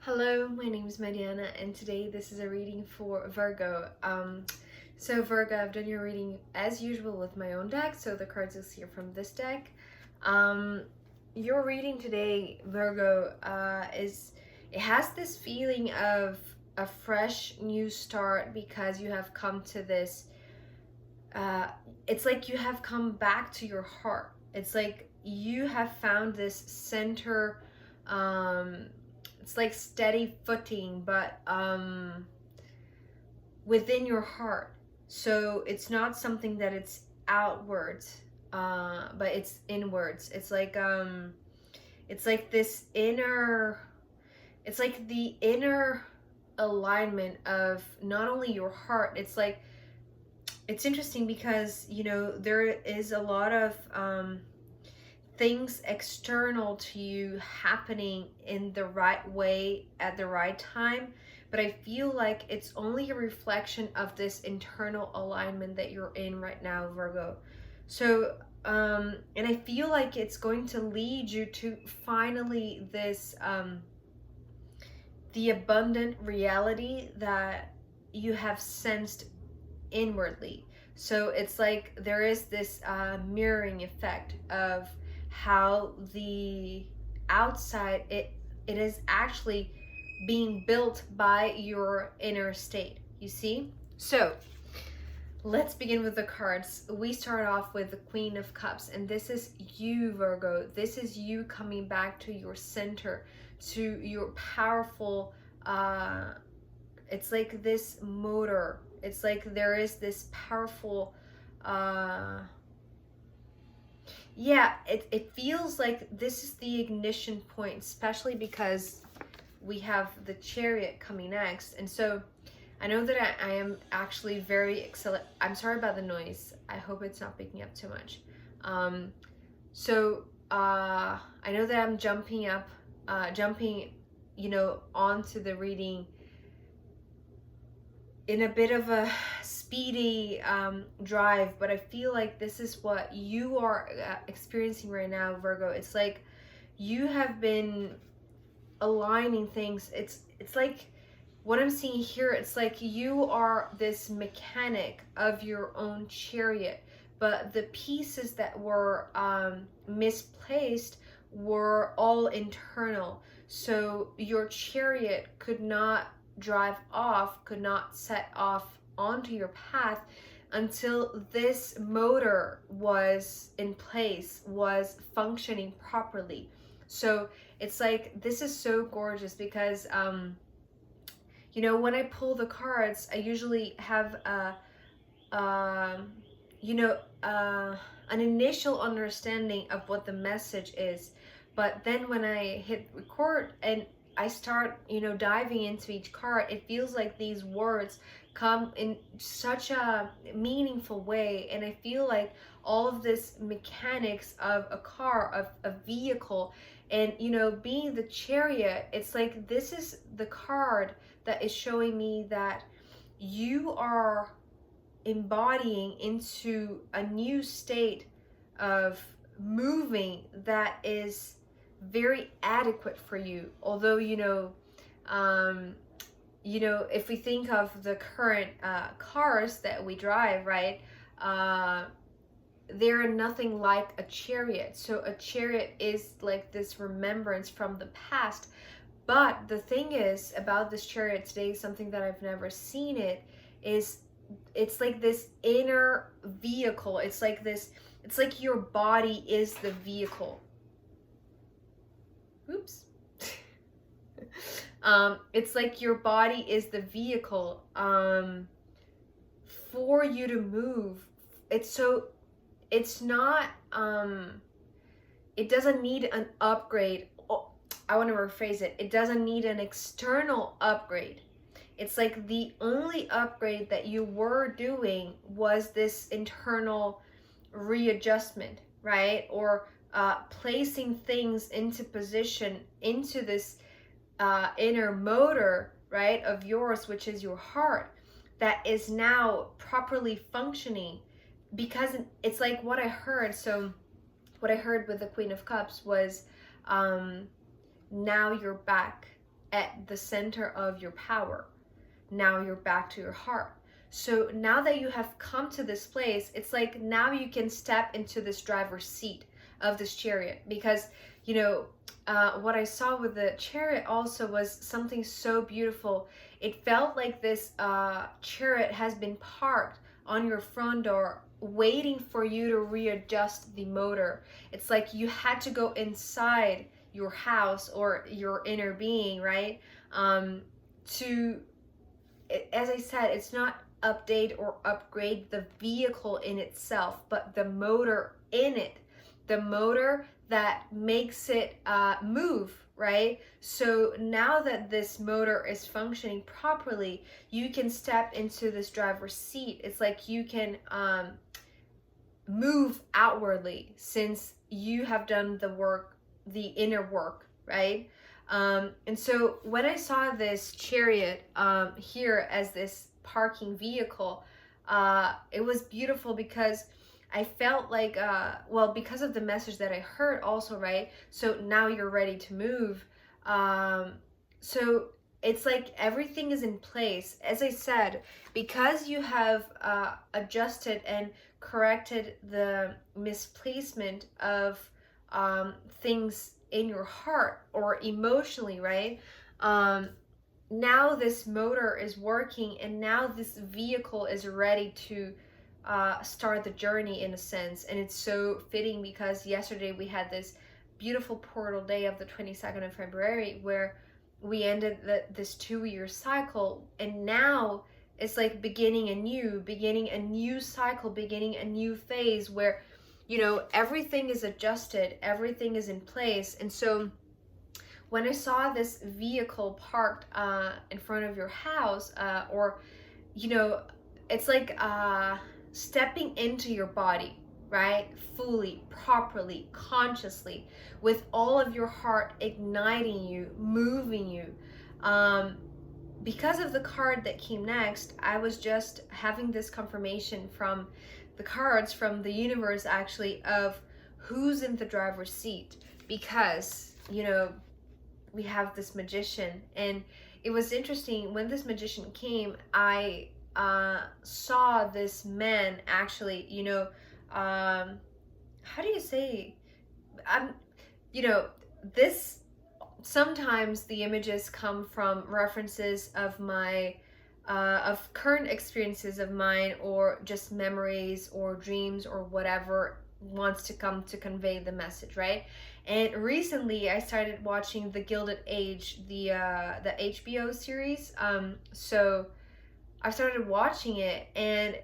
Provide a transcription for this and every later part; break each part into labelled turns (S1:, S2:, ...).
S1: Hello, my name is Mariana, and today this is a reading for Virgo. So Virgo, I've done your reading as usual with my own deck, so the cards you'll see are from this deck. Your reading today, Virgo, it has this feeling of a fresh new start because you have come to this. It's like you have come back to your heart. It's like you have found this center. It's like steady footing, but within your heart. So it's not something that it's outwards, but it's inwards. It's like this inner. It's like the inner alignment of not only your heart. It's like, it's interesting because there is a lot of things external to you happening in the right way at the right time, but I feel like it's only a reflection of this internal alignment that you're in right now, Virgo. So and I feel like it's going to lead you to finally this the abundant reality that you have sensed inwardly. So it's like there is this mirroring effect of how the outside it is actually being built by your inner state, you see. So let's begin with the cards. We start off with the Queen of Cups, and this is you, Virgo. This is you coming back to your center, to your powerful it's like this motor. It's like there is this powerful yeah, it feels like this is the ignition point, especially because we have the Chariot coming next. And so I know that I am actually very excellent. I'm sorry about the noise. I hope it's not picking up too much. I know that I'm jumping onto the reading in a bit of a speedy drive, but I feel like this is what you are experiencing right now, Virgo. It's like you have been aligning things. It's like what I'm seeing here. It's like you are this mechanic of your own chariot, but the pieces that were misplaced were all internal. So your chariot could not drive off, could not set off onto your path until this motor was in place, was functioning properly. So it's like, this is so gorgeous because when I pull the cards, I usually have an initial understanding of what the message is, but then when I hit record and I start, diving into each card, it feels like these words come in such a meaningful way. And I feel like all of this mechanics of a car, of a vehicle, and, being the Chariot, it's like this is the card that is showing me that you are embodying into a new state of moving that is very adequate for you. Although if we think of the current cars that we drive, right, they're nothing like a chariot. So a chariot is like this remembrance from the past. But the thing is about this chariot today, something that I've never seen it, is it's like this inner vehicle. It's like your body is the vehicle. Oops. It's like your body is the vehicle for you to move. It's not it doesn't need an upgrade. Oh, I want to rephrase it. It doesn't need an external upgrade. It's like the only upgrade that you were doing was this internal readjustment, right? Or placing things into position into this inner motor, right, of yours, which is your heart, that is now properly functioning. Because it's like what I heard. So what I heard with the Queen of Cups was now you're back at the center of your power. Now you're back to your heart. So now that you have come to this place, it's like now you can step into this driver's seat of this chariot. Because, you know, what I saw with the chariot also was something so beautiful. It felt like this chariot has been parked on your front door, waiting for you to readjust the motor. It's like you had to go inside your house or your inner being, right? To, as I said, it's not update or upgrade the vehicle in itself, but the motor in it, the motor that makes it move, right? So now that this motor is functioning properly, you can step into this driver's seat. It's like you can move outwardly, since you have done the work, the inner work, right? And so when I saw this chariot here as this parking vehicle, it was beautiful because I felt like, well, because of the message that I heard also, right? So now you're ready to move. So it's like everything is in place. As I said, because you have adjusted and corrected the misplacement of things in your heart or emotionally, right? Now this motor is working, and now this vehicle is ready to start the journey, in a sense. And it's so fitting because yesterday we had this beautiful portal day of the 22nd of February where we ended this 2-year cycle, and now it's like beginning a new cycle, beginning a new phase where, you know, everything is adjusted, everything is in place. And so when I saw this vehicle parked in front of your house, or, you know, it's like stepping into your body, right? Fully, properly, consciously, with all of your heart igniting you, moving you. Because of the card that came next, I was just having this confirmation from the cards, from the universe actually, of who's in the driver's seat. Because, you know, we have this magician, and it was interesting when this magician came. I saw this man actually, you know, how do you say, you know, this, sometimes the images come from references of my of current experiences of mine, or just memories or dreams or whatever wants to come to convey the message, right? And recently I started watching The Gilded Age, the HBO series. So I started watching it, and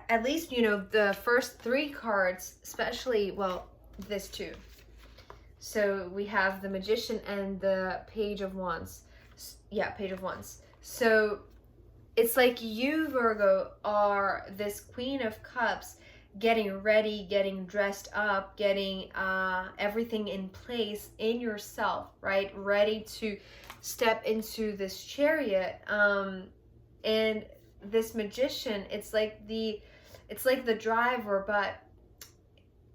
S1: at least, you know, the first 3 cards, especially, well, this too. So we have the Magician and the Page of Wands. Yeah, Page of Wands. So it's like you, Virgo, are this Queen of Cups, getting ready, getting dressed up, getting everything in place in yourself, right? Ready to step into this chariot. And this Magician, it's like the driver, but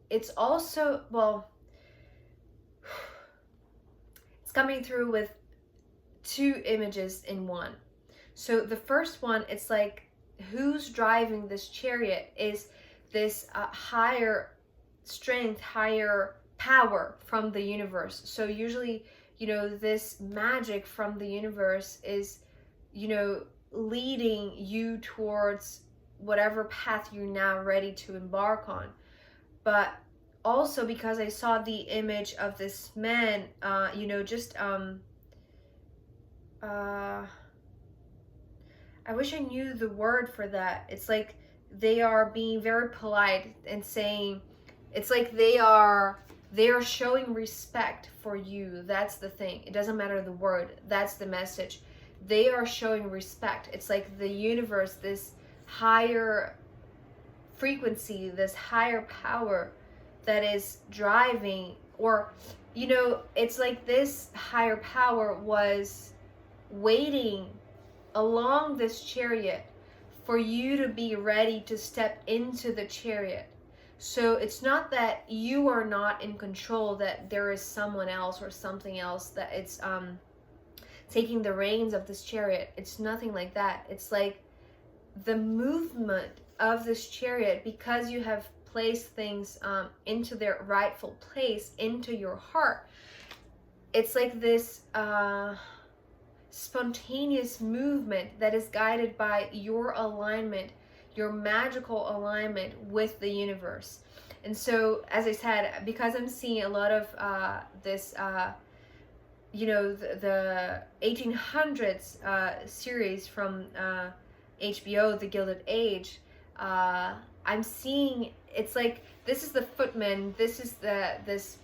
S1: it's also, well, it's coming through with 2 images in one. So the first one, it's like who's driving this chariot is this higher strength, higher power from the universe. So usually, you know, this magic from the universe is, you know, leading you towards whatever path you're now ready to embark on. But also because I saw the image of this man, you know, just I wish I knew the word for that. It's like they are being very polite and saying, it's like they are showing respect for you. That's the thing. It doesn't matter the word. That's the message. They are showing respect. It's like the universe, this higher frequency, this higher power that is driving, or, you know, it's like this higher power was waiting along this chariot for you to be ready to step into the chariot. So it's not that you are not in control, that there is someone else or something else that it's taking the reins of this chariot. It's nothing like that. It's like the movement of this chariot, because you have placed things into their rightful place, into your heart. It's like this spontaneous movement that is guided by your alignment, your magical alignment with the universe. And so, as I said, because I'm seeing a lot of this, you know, the 1800s series from HBO, The Gilded Age, I'm seeing, it's like, this is the footman, this is this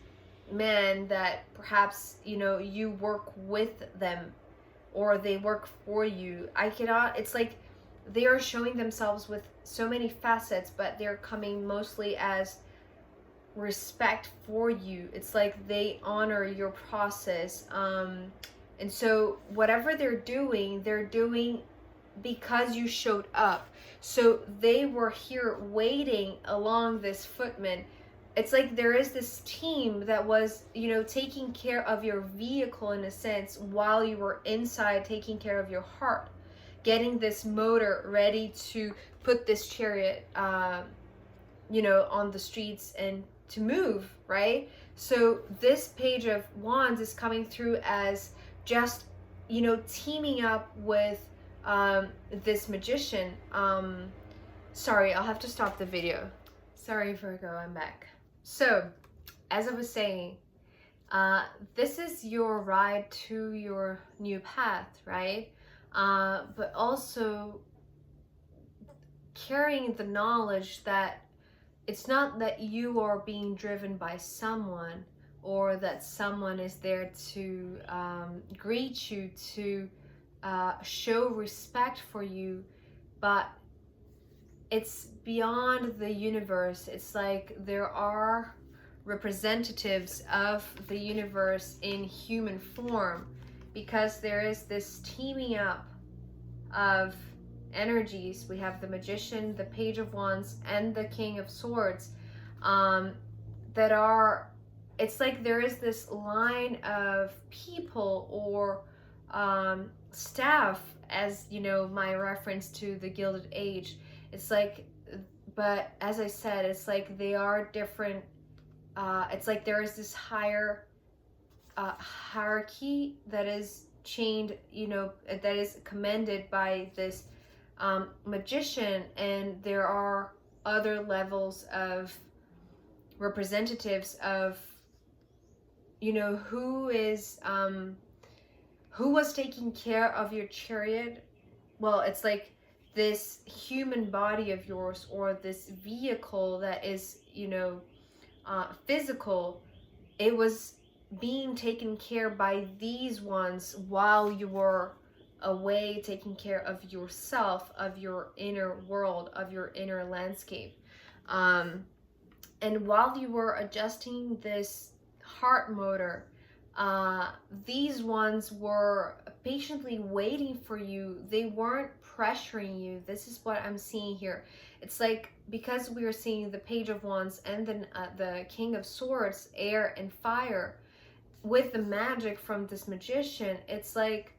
S1: man that perhaps, you know, you work with them or they work for you. I cannot, it's like they are showing themselves with so many facets, but they're coming mostly as respect for you. It's like they honor your process. And so whatever they're doing because you showed up. So they were here waiting along this footman. It's like there is this team that was, you know, taking care of your vehicle in a sense, while you were inside taking care of your heart, getting this motor ready to put this chariot, you know, on the streets and to move, right? So this Page of Wands is coming through as just, you know, teaming up with this magician. Sorry, I'll have to stop the video. Sorry, Virgo, I'm back. So, as I was saying, this is your ride to your new path, right? But also carrying the knowledge that it's not that you are being driven by someone, or that someone is there to greet you, to show respect for you, but it's beyond the universe. It's like there are representatives of the universe in human form, because there is this teaming up of energies. We have the Magician, the Page of Wands, and the King of Swords, that are, it's like there is this line of people or staff, as you know, my reference to the Gilded Age. It's like, but as I said, it's like they are different. It's like there is this higher hierarchy that is chained, you know, that is commended by this magician, and there are other levels of representatives of, you know, who was taking care of your chariot. Well, it's like this human body of yours, or this vehicle that is, you know, physical. It was being taken care by these ones while you were away taking care of yourself, of your inner world, of your inner landscape. And while you were adjusting this heart motor, these ones were patiently waiting for you. They weren't pressuring you. This is what I'm seeing here. It's like, because we are seeing the Page of Wands and then the King of Swords, air and fire, with the magic from this magician, it's like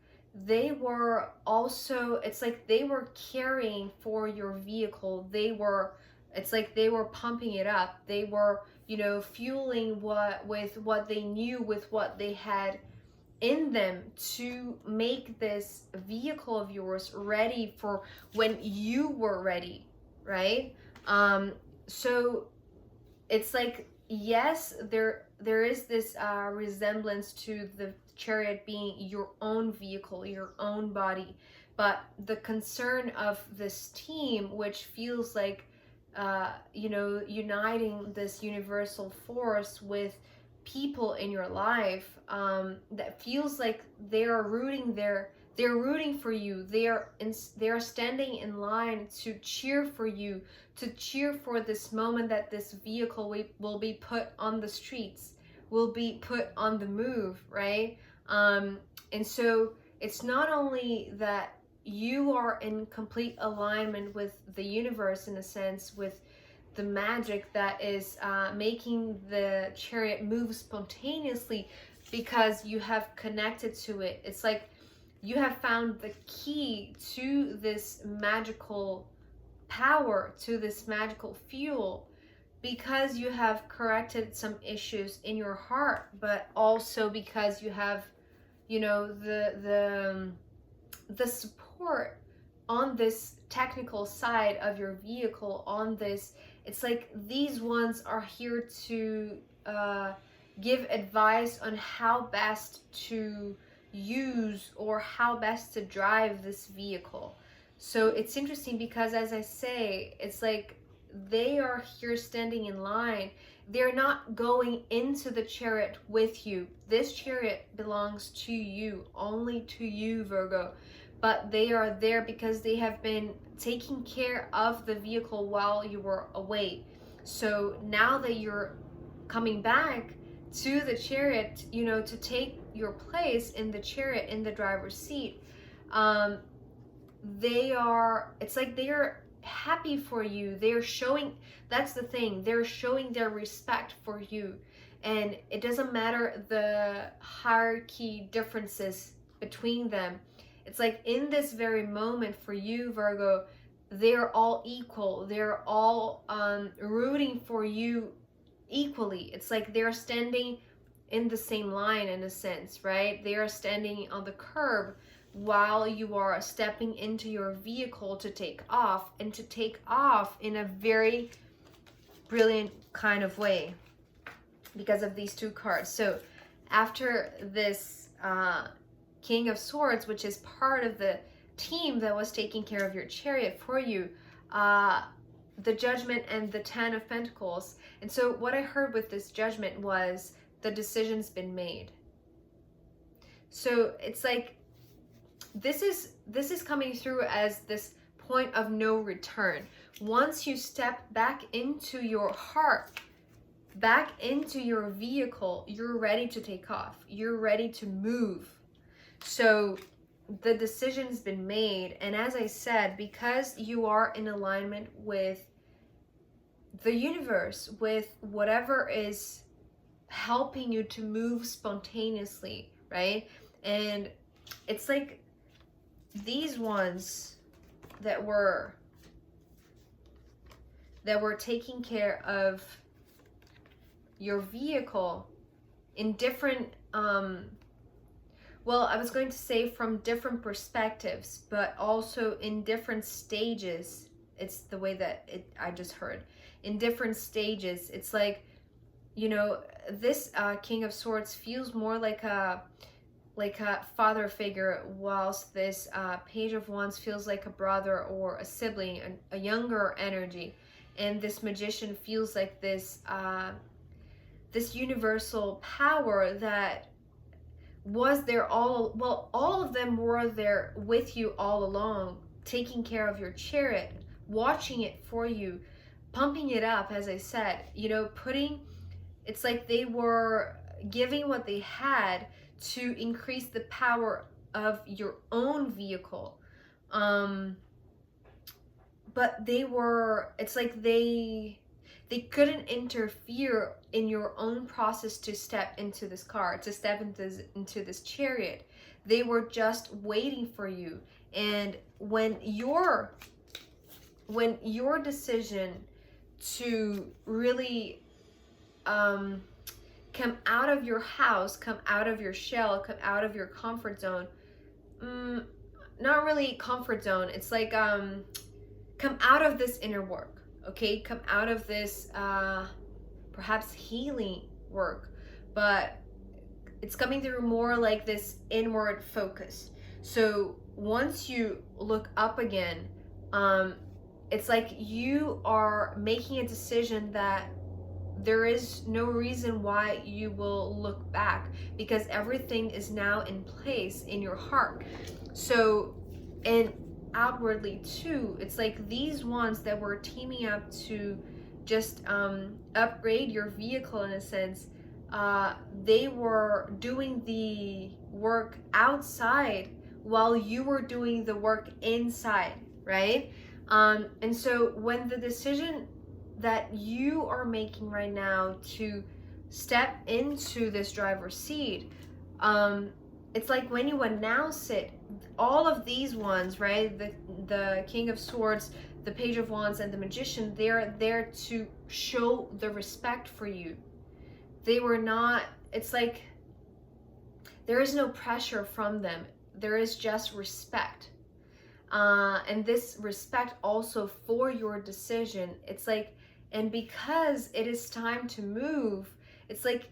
S1: they were also, it's like they were caring for your vehicle. It's like they were pumping it up. They were, you know, fueling with what they knew, with what they had in them, to make this vehicle of yours ready for when you were ready, right? So it's like, yes, there is this resemblance to the chariot being your own vehicle, your own body, but the concern of this team, which feels like, you know, uniting this universal force with people in your life, that feels like they're rooting for you. They're standing in line to cheer for you, to cheer for this moment that this vehicle will be put on the streets, will be put on the move, right? And so it's not only that you are in complete alignment with the universe, in a sense, with the magic that is making the chariot move spontaneously, because you have connected to it. It's like you have found the key to this magical power, to this magical fuel, because you have corrected some issues in your heart, but also because you have, you know, the support on this technical side of your vehicle, on this. It's like these ones are here to give advice on how best to use or how best to drive this vehicle. So it's interesting because, as I say, it's like they are here standing in line. They're not going into the chariot with you. This chariot belongs to you, only to you, Virgo. But they are there because they have been taking care of the vehicle while you were away. So now that you're coming back to the chariot, you know, to take your place in the chariot, in the driver's seat, it's like they are happy for you. They're showing, that's the thing, they're showing their respect for you. And it doesn't matter the hierarchy differences between them. It's like in this very moment for you, Virgo, they're all equal. They're all rooting for you equally. It's like they're standing in the same line in a sense, right? They are standing on the curb while you are stepping into your vehicle to take off, and to take off in a very brilliant kind of way because of these two cards. So after this King of Swords, which is part of the team that was taking care of your chariot for you, the Judgment and the Ten of Pentacles. And so what I heard with this Judgment was the decision's been made. So it's like this is coming through as this point of no return. Once you step back into your heart, back into your vehicle, you're ready to take off. You're ready to move. So the decision's been made. And as I said, because you are in alignment with the universe, with whatever is helping you to move spontaneously, right? And it's like these ones that were taking care of your vehicle in different well, I was going to say from different perspectives, but also in different stages. It's the way that I just heard. In different stages. It's like, you know, this King of Swords feels more like a father figure, whilst this Page of Wands feels like a brother or a sibling, a younger energy. And this Magician feels like this this universal power that was there all of them were there with you all along, taking care of your chariot, watching it for you, pumping it up, as I said, you know, it's like they were giving what they had to increase the power of your own vehicle. But it's like they couldn't interfere in your own process to step into this car, to step into this chariot. They were just waiting for you. And when your decision to really come out of your house, come out of your shell, come out of your comfort zone, not really comfort zone, it's like come out of this inner work. Okay, come out of this perhaps healing work, but it's coming through more like this inward focus. So once you look up again, it's like you are making a decision that there is no reason why you will look back, because everything is now in place in your heart. So, and outwardly too, it's like these ones that were teaming up to just upgrade your vehicle in a sense, they were doing the work outside while you were doing the work inside, right? And so when the decision that you are making right now to step into this driver's seat, it's like when you announce it, all of these ones, right? The King of Swords, the Page of Wands, and the Magician, they're there to show the respect for you. They were not, it's like there is no pressure from them. There is just respect. And this respect also for your decision. It's like, and because it is time to move, it's like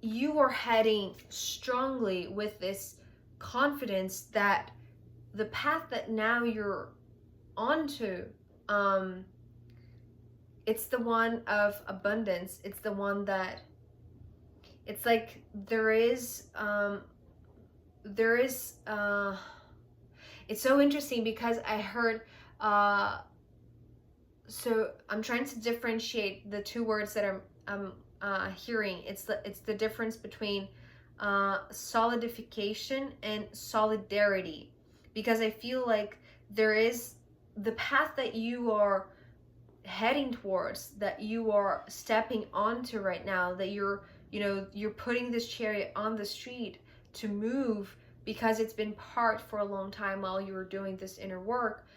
S1: you are heading strongly with this confidence that the path that now you're onto, it's the one of abundance. It's the one that, it's like it's so interesting because I heard, so I'm trying to differentiate the two words that I'm hearing. It's the difference between solidification and solidarity, because I feel like there is the path that you are heading towards, that you are stepping onto right now, that you're putting this chariot on the street to move, because it's been parked for a long time while you were doing this inner work.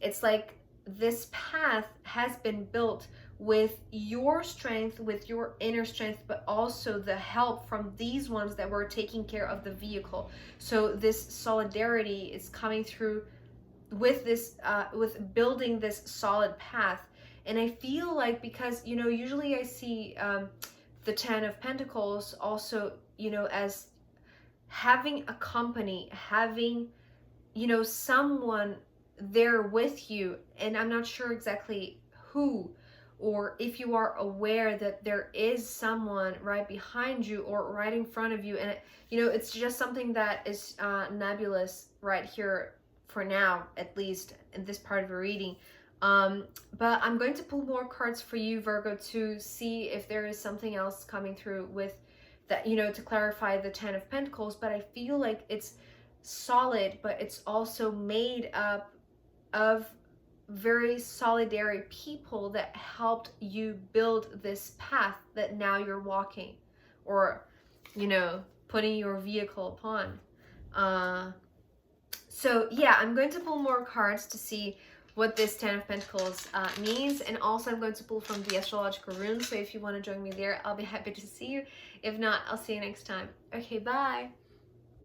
S1: It's like this path has been built with your strength, with your inner strength, but also the help from these ones that were taking care of the vehicle. So this solidarity is coming through with this, with building this solid path. And I feel like, because, usually I see the Ten of Pentacles also, as having a company, having, someone there with you. And I'm not sure exactly who, or if you are aware that there is someone right behind you or right in front of you. And, it's just something that is nebulous right here for now, at least in this part of the reading. But I'm going to pull more cards for you, Virgo, to see if there is something else coming through with that, to clarify the Ten of Pentacles. But I feel like it's solid, but it's also made up of very solidary people that helped you build this path that now you're walking, or, putting your vehicle upon. So yeah, I'm going to pull more cards to see what this Ten of Pentacles means. And also I'm going to pull from the astrological runes. So if you want to join me there, I'll be happy to see you. If not, I'll see you next time. Okay, bye.